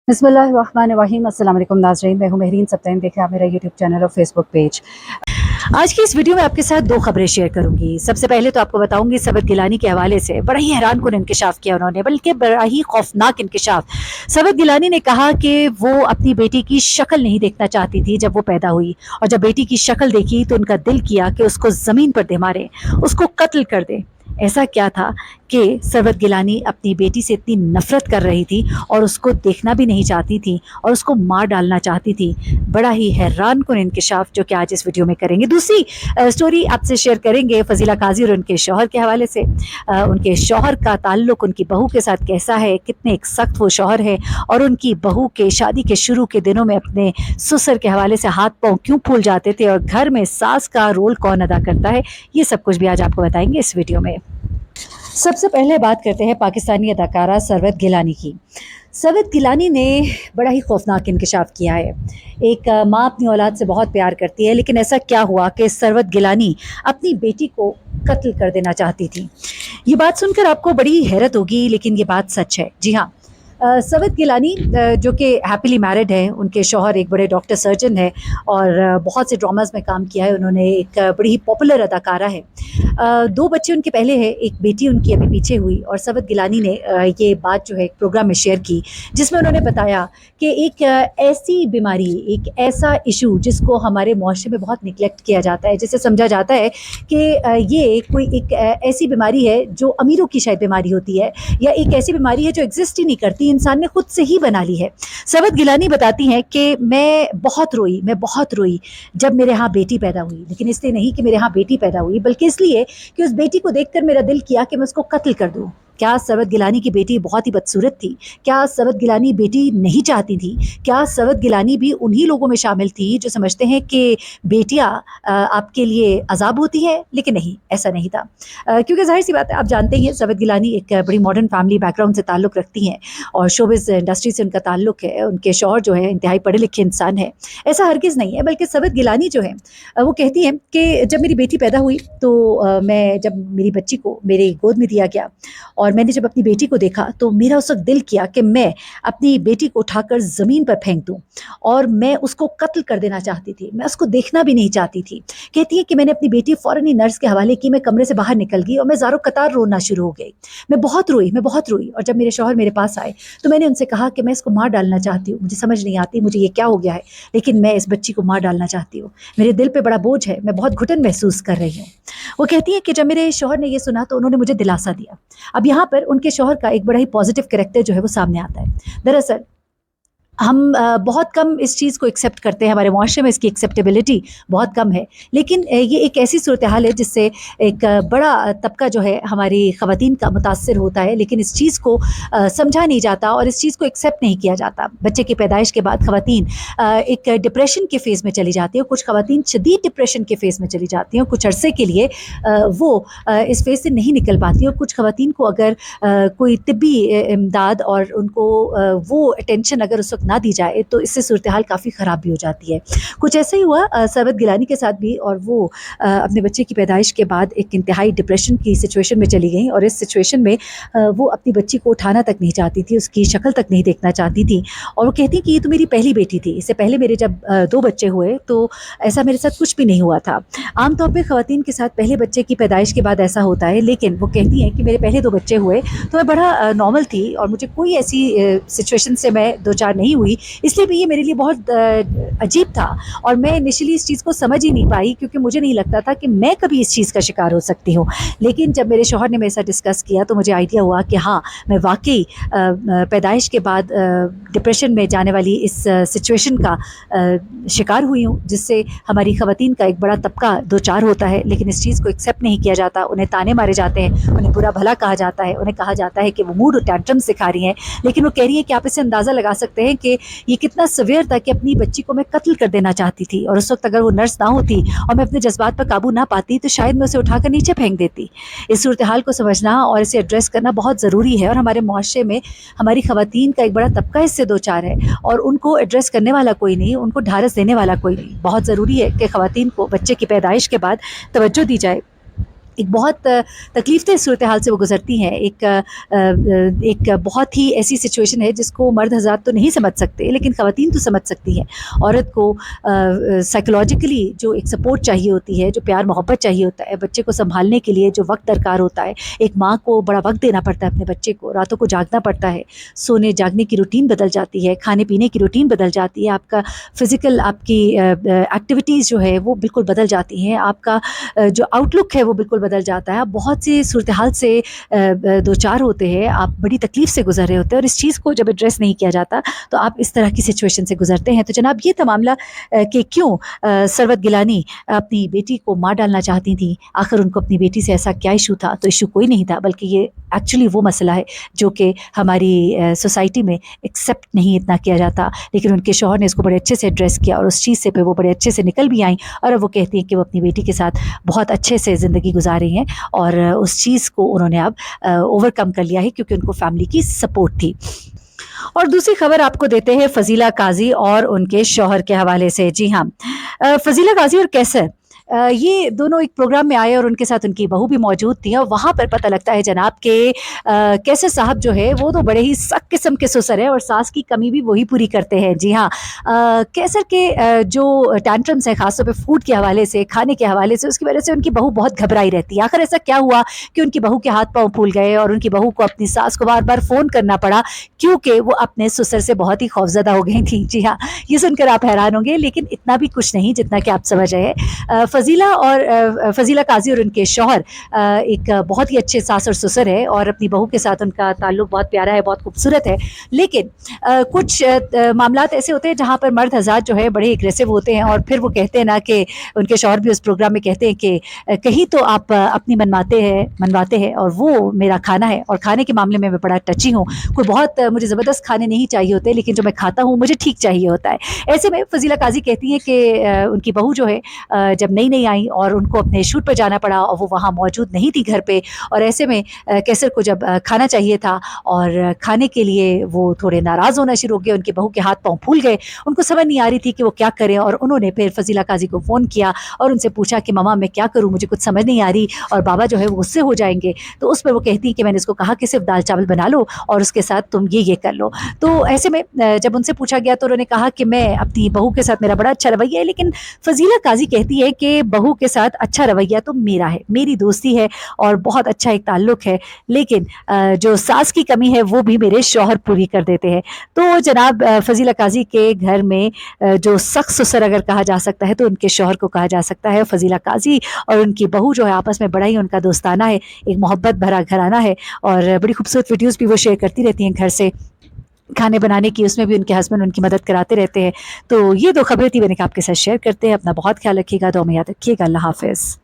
बिस्मिल्लाहिर्रहमानिर्रहीम। अस्सलाम वालेकुम नाज़रीन, मैं हूं महरीन सब्तैन। देखें आप मेरा यूट्यूब चैनल और फेसबुक पेज। आज की इस वीडियो में आपके साथ दो खबरें शेयर करूंगी। सबसे पहले तो आपको बताऊंगी सवद गिलानी के हवाले से बड़ा ही हैरानकुन इंकशाफ किया उन्होंने, बल्कि बड़ा ही खौफनाक इंकशाफ। सवद गिलानी ने कहा कि वो अपनी बेटी की शक्ल नहीं देखना चाहती थी जब वो पैदा हुई, और जब बेटी की शक्ल देखी तो उनका दिल किया कि उसको जमीन पर दे मारे, उसको कत्ल कर दे। ऐसा क्या था कि सरवत गिलानी अपनी बेटी से इतनी नफरत कर रही थी और उसको देखना भी नहीं चाहती थी और उसको मार डालना चाहती थी। बड़ा ही हैरानकुन इंकशाफ जो कि आज इस वीडियो में करेंगे। दूसरी स्टोरी आपसे शेयर करेंगे फजीला काजी और उनके शौहर के हवाले से। उनके शौहर का ताल्लुक उनकी बहू के साथ कैसा है, कितने एक सख्त वो शौहर है, और उनकी बहू के शादी के शुरू के दिनों में अपने ससुर के हवाले से हाथ पांव क्यों फूल जाते थे और घर में सास का रोल कौन अदा करता है, ये सब कुछ भी आज आपको बताएंगे इस वीडियो में। सबसे पहले बात करते हैं पाकिस्तानी अदाकारा सरवत गिलानी की। सरवत गिलानी ने बड़ा ही खौफनाक इंकशाफ किया है। एक माँ अपनी औलाद से बहुत प्यार करती है, लेकिन ऐसा क्या हुआ कि सरवत गिलानी अपनी बेटी को कत्ल कर देना चाहती थी। ये बात सुनकर आपको बड़ी हैरत होगी, लेकिन ये बात सच है। जी हाँ, सरवत गिलानी जो कि हैप्पीली मैरिड है, उनके शौहर एक बड़े डॉक्टर सर्जन है और बहुत से ड्रामाज में काम किया है उन्होंने। एक बड़ी ही पॉपुलर अदाकारा है। दो बच्चे उनके पहले हैं, एक बेटी उनकी अभी पीछे हुई। और सरवत गिलानी ने ये बात जो है एक प्रोग्राम में शेयर की, जिसमें उन्होंने बताया कि एक ऐसी बीमारी, एक ऐसा इशू जिसको हमारे मुआशरे में बहुत निगलेक्ट किया जाता है, जिसे समझा जाता है कि ये कोई एक ऐसी बीमारी है जो अमीरों की शायद बीमारी होती है, या एक ऐसी बीमारी है जो एग्जिस्ट ही नहीं करती, इंसान ने खुद से ही बना ली है। सरवत गिलानी बताती हैं कि मैं बहुत रोई जब मेरे यहाँ बेटी पैदा हुई, लेकिन इसलिए नहीं कि मेरे यहाँ बेटी पैदा हुई, बल्कि इसलिए कि उस बेटी को देखकर मेरा दिल किया कि मैं उसको कत्ल कर दूँ। क्या सरवत गिलानी की बेटी बहुत ही बदसूरत थी? क्या सरवत गिलानी बेटी नहीं चाहती थी? क्या सरवत गिलानी भी उन्हीं लोगों में शामिल थी जो समझते हैं कि बेटियां आपके लिए अजाब होती है? लेकिन नहीं, ऐसा नहीं था। क्योंकि जाहिर सी बात है, आप जानते ही हैं सरवत गिलानी एक बड़ी मॉडर्न फैमिली बैकग्राउंड से ताल्लुक़ रखती हैं और शोबिज़ इंडस्ट्री से उनका ताल्लुक़ है। उनके शौहर जो है इंतहाई पढ़े लिखे इंसान है। ऐसा हरगिज़ नहीं है, बल्कि सरवत गिलानी जो है वो कहती हैं कि जब मेरी बेटी पैदा हुई तो मैं जब मेरी बच्ची को मेरे गोद में दिया गया और मैंने जब अपनी बेटी को देखा तो मेरा उस वक्त दिल किया कि मैं अपनी बेटी को उठाकर ज़मीन पर फेंक दूं, और मैं उसको कत्ल कर देना चाहती थी। मैं उसको देखना भी नहीं चाहती थी। कहती है कि मैंने अपनी बेटी फ़ौरन ही नर्स के हवाले की, मैं कमरे से बाहर निकल गई और मैं ज़ारो कतार रोना शुरू हो गई। मैं बहुत रोई और जब मेरे शौहर मेरे पास आए तो मैंने उनसे कहा कि मैं इसको मार डालना चाहती हूँ, मुझे समझ नहीं आती मुझे ये क्या हो गया है, लेकिन मैं इस बच्ची को मार डालना चाहती हूँ। मेरे दिल पे बड़ा बोझ है, मैं बहुत घुटन महसूस कर रही हूँ। वो कहती है कि जब मेरे शौहर ने ये सुना तो उन्होंने मुझे दिलासा दिया। अब यहाँ पर उनके शौहर का एक बड़ा ही पॉजिटिव कैरेक्टर जो है वो सामने आता है। दरअसल हम बहुत कम इस चीज़ को एक्सेप्ट करते हैं, हमारे मुआशरे में इसकी एक्सेप्टेबिलिटी बहुत कम है, लेकिन ये एक ऐसी सूरत हाल है जिससे एक बड़ा तबका जो है हमारी ख़वातीन का मुतासर होता है, लेकिन इस चीज़ को समझा नहीं जाता और इस चीज़ को एक्सेप्ट नहीं किया जाता। बच्चे की पैदाइश के बाद ख़वातीन एक डिप्रेशन के फ़ेज़ में चली जाती है, कुछ ख़वातीन शदीद डिप्रेशन के फ़ेज़ में चली जाती हैं, कुछ अरसे के लिए वो इस फ़ेज़ से नहीं निकल पाती, और कुछ ख़वातीन को अगर कोई तिब्बी इमदाद और उनको वो अटेंशन अगर उस वक्त ना दी जाए तो इससे सूरत हाल काफ़ी ख़राब भी हो जाती है। कुछ ऐसा ही हुआ सरवत गिलानी के साथ भी, और वो अपने बच्चे की पैदाइश के बाद एक इंतहाई डिप्रेशन की सिचुएशन में चली गई, और इस सिचुएशन में वो अपनी बच्ची को उठाना तक नहीं चाहती थी, उसकी शक्ल तक नहीं देखना चाहती थी। और वो कहती कि ये तो मेरी पहली बेटी थी, इससे पहले मेरे जब 2 बच्चे हुए तो ऐसा मेरे साथ कुछ भी नहीं हुआ था। आमतौर पर ख़वातीन के साथ पहले बच्चे की पैदाइश के बाद ऐसा होता है, लेकिन वो कहती हैं कि मेरे पहले 2 बच्चे हुए तो मैं बड़ा नॉर्मल थी और मुझे कोई ऐसी सिचुएशन से मैं दो चार नहीं हुई, इसलिए भी ये मेरे लिए बहुत अजीब था। और मैं इनिशियली इस चीज़ को समझ ही नहीं पाई, क्योंकि मुझे नहीं लगता था कि मैं कभी इस चीज़ का शिकार हो सकती हूँ। लेकिन जब मेरे शौहर ने मेरे साथ डिस्कस किया तो मुझे आइडिया हुआ कि हाँ, मैं वाकई पैदाइश के बाद डिप्रेशन में जाने वाली इस सिचुएशन का शिकार हुई हूँ, जिससे हमारी ख़वातीन का एक बड़ा तबका दो चार होता है, लेकिन इस चीज़ को एक्सेप्ट नहीं किया जाता। उन्हें ताने मारे जाते हैं, उन्हें बुरा भला कहा जाता है, उन्हें कहा जाता है कि वो मूड टैंट्रम सिखा रही हैं। लेकिन वो कह रही है कि आप इससे अंदाज़ा लगा सकते हैं कि ये कितना सवेयर था कि अपनी बच्ची को मैं कत्ल कर देना चाहती थी, और उस वक्त अगर वो नर्स ना होती और मैं अपने जज्बात पर काबू ना पाती तो शायद मैं उसे उठाकर नीचे फेंक देती। इस सूरत हाल को समझना और इसे एड्रेस करना बहुत ज़रूरी है, और हमारे मुआशरे में हमारी ख़वातीन का एक बड़ा तबका इससे दो चार है, और उनको एड्रेस करने वाला कोई नहीं, उनको ढारस देने वाला कोई नहीं। बहुत ज़रूरी है कि ख़वातीन को बच्चे की पैदाइश के बाद तवज्जो दी जाए, ایک بہت تکلیف دہ صورتحال سے وہ گزرتی ہیں. ایک بہت ہی ایسی سچویشن ہے جس کو مرد حضرات تو نہیں سمجھ سکتے لیکن خواتین تو سمجھ سکتی ہیں. عورت کو سائیکولوجیکلی جو ایک سپورٹ چاہیے ہوتی ہے, جو پیار محبت چاہیے ہوتا ہے, بچے کو سنبھالنے کے لیے جو وقت درکار ہوتا ہے, ایک ماں کو بڑا وقت دینا پڑتا ہے اپنے بچے کو, راتوں کو جاگنا پڑتا ہے, سونے جاگنے کی روٹین بدل جاتی ہے, کھانے پینے کی روٹین بدل جاتی ہے, آپ کا فزیکل آپ کی ایکٹیویٹیز جو ہے وہ بالکل بدل جاتی ہیں, آپ کا جو آؤٹ لک ہے وہ بالکل بدل جاتا ہے. آپ بہت سی صورتحال سے دو چار ہوتے ہیں, آپ بڑی تکلیف سے گزر رہے ہوتے ہیں, اور اس چیز کو جب ایڈریس نہیں کیا جاتا تو آپ اس طرح کی سچویشن سے گزرتے ہیں. تو جناب یہ تھا معاملہ کہ کیوں ثروت گیلانی اپنی بیٹی کو مار ڈالنا چاہتی تھیں. آخر ان کو اپنی بیٹی سے ایسا کیا ایشو تھا؟ تو ایشو کوئی نہیں تھا, بلکہ یہ ایکچولی وہ مسئلہ ہے جو کہ ہماری سوسائٹی میں ایکسیپٹ نہیں اتنا کیا جاتا. لیکن ان کے شوہر نے اس کو بڑے اچھے سے ایڈریس کیا, اور اس چیز سے پہ وہ بڑے اچھے سے نکل بھی آئیں, اور اب وہ کہتی ہیں کہ وہ اپنی بیٹی کے ساتھ بہت اچھے سے زندگی گزار رہی ہیں, اور اس چیز کو انہوں نے اب اوور کم کر لیا ہے کیونکہ ان کو فیملی کی سپورٹ تھی. اور دوسری خبر آپ کو دیتے ہیں فضیلہ قاضی اور ان کے شوہر کے حوالے سے. جی ہاں, فضیلہ قاضی اور کیسر یہ دونوں ایک پروگرام میں آئے اور ان کے ساتھ ان کی بہو بھی موجود تھیں, اور وہاں پر پتہ لگتا ہے جناب کہ کیسر صاحب جو ہے وہ تو بڑے ہی سخت قسم کے سسر ہیں, اور ساس کی کمی بھی وہی پوری کرتے ہیں. جی ہاں, کیسر کے جو ٹینٹرمس ہیں خاص طور پہ فوڈ کے حوالے سے, کھانے کے حوالے سے, اس کی وجہ سے ان کی بہو بہت گھبرائی رہتی ہے. آخر ایسا کیا ہوا کہ ان کی بہو کے ہاتھ پاؤں پھول گئے اور ان کی بہو کو اپنی ساس کو بار بار فون کرنا پڑا کیونکہ وہ اپنے سسر سے بہت ہی خوفزدہ ہو گئی تھیں. جی ہاں, یہ سن کر آپ حیران ہوں گے لیکن اتنا بھی کچھ نہیں جتنا کہ آپ سمجھ رہے ہیں. فضیلہ قاضی اور ان کے شوہر ایک بہت ہی اچھے ساس اور سسر ہے, اور اپنی بہو کے ساتھ ان کا تعلق بہت پیارا ہے, بہت خوبصورت ہے. لیکن کچھ معاملات ایسے ہوتے ہیں جہاں پر مرد حضرات جو ہے بڑے اگریسو ہوتے ہیں, اور پھر وہ کہتے ہیں نا کہ ان کے شوہر بھی اس پروگرام میں کہتے ہیں کہ کہیں تو آپ اپنی منواتے ہیں اور وہ میرا کھانا ہے, اور کھانے کے معاملے میں بڑا ٹچی ہوں, کوئی بہت مجھے زبردست کھانے نہیں چاہیے ہوتے لیکن جو میں کھاتا ہوں مجھے ٹھیک چاہیے ہوتا ہے. ایسے میں فضیلہ قاضی کہتی ہیں کہ ان کی بہو جو ہے جب نئی آئی اور ان کو اپنے شوٹ پہ جانا پڑا اور وہ وہاں موجود نہیں تھی گھر پہ, اور ایسے میں کیسر کو جب کھانا چاہیے تھا اور کھانے کے لیے وہ تھوڑے ناراض ہونا شروع ہو گئے, ان کی بہو کے ہاتھ پاؤں پھول گئے, ان کو سمجھ نہیں آ رہی تھی کہ وہ کیا کریں, اور انہوں نے پھر فضیلہ قاضی کو فون کیا اور ان سے پوچھا کہ ماما میں کیا کروں, مجھے کچھ سمجھ نہیں آ رہی, اور بابا جو ہے وہ غصے ہو جائیں گے. تو اس پہ وہ کہتی کہ میں نے اس کو کہا کہ صرف دال چاول بنا لو اور اس کے ساتھ تم یہ کر لو. تو ایسے میں جب ان سے پوچھا گیا تو انہوں نے کہا کہ میں اپنی بہو کے ساتھ میرا بڑا اچھا رویہ ہے, لیکن فضیلہ قاضی کہتی ہے کہ بہو کے ساتھ اچھا رویہ تو میرا ہے, میری دوستی ہے اور بہت اچھا ایک تعلق ہے, لیکن جو ساس کی کمی ہے وہ بھی میرے شوہر پوری کر دیتے ہیں. تو جناب فضیلہ قاضی کے گھر میں جو سخت سسر اگر کہا جا سکتا ہے تو ان کے شوہر کو کہا جا سکتا ہے. فضیلہ قاضی اور ان کی بہو جو ہے آپس میں بڑا ہی ان کا دوستانہ ہے, ایک محبت بھرا گھرانہ ہے, اور بڑی خوبصورت ویڈیوز بھی وہ شیئر کرتی رہتی ہیں گھر سے کھانے بنانے کی, اس میں بھی ان کے ہسبینڈ ان کی مدد کراتے رہتے ہیں. تو یہ دو خبریں تھی میں نے کہا آپ کے ساتھ شیئر کرتے ہیں. اپنا بہت خیال رکھیے گا, دعا میں یاد رکھیے گا. اللہ حافظ.